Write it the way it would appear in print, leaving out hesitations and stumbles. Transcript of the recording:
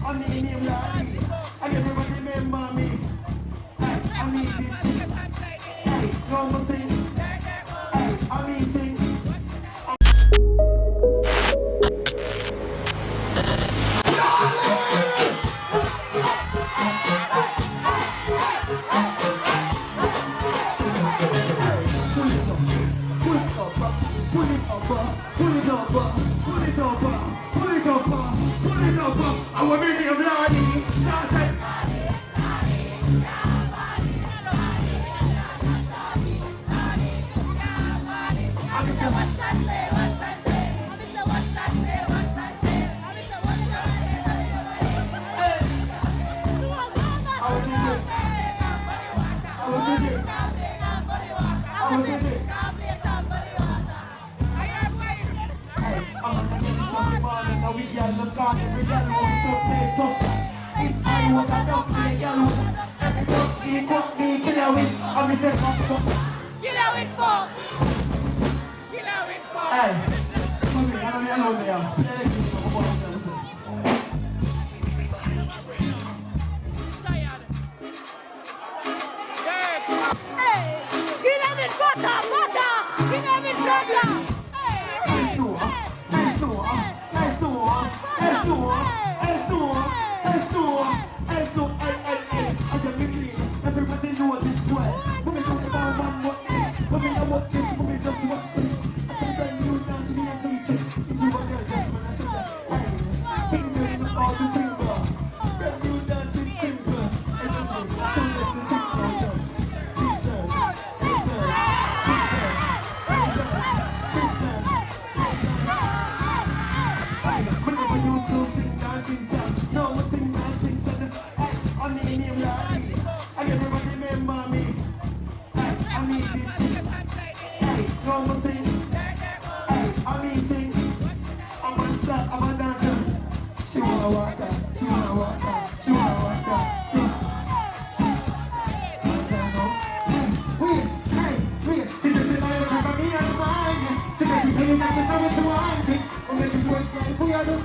on the name LaaLee. And everybody remember me. Hey, I need this. Hey, no more sing. Hey, I mean sing. I want to be a LaaLee. We girl must start every girl wants to say tough. If I was a dog, the girl would every dog she cook me, kill her with. I me say fuck. Kill her with fuck. Kill her with fuck. Hey, come here, I don't know there. Hey, kill her with butter. Kill her with butter. Everybody know this well. When we talk about one what this, when we know what this, when we just watch this. I can bring you down to me and teach it. If you want girl, just when I show you. Hey, can you bring me all the finger? Bring you dancing simple. Energy, show them the thing now, yo. Please turn, please turn, please turn, please turn, hey, whenever you still sing dancing song, no more sing dancing song. Hey, on the name LaaLee. And everybody remember me. Hey, I need this. Hey, no more sing. Hey, I mean sing. I'm on stop, I'm a dancer. She wanna walk out, she wanna walk out, she wanna walk out. Wait. She just said I remember me and mine. She said you can't have to come to one thing. Or maybe you ain't like we are the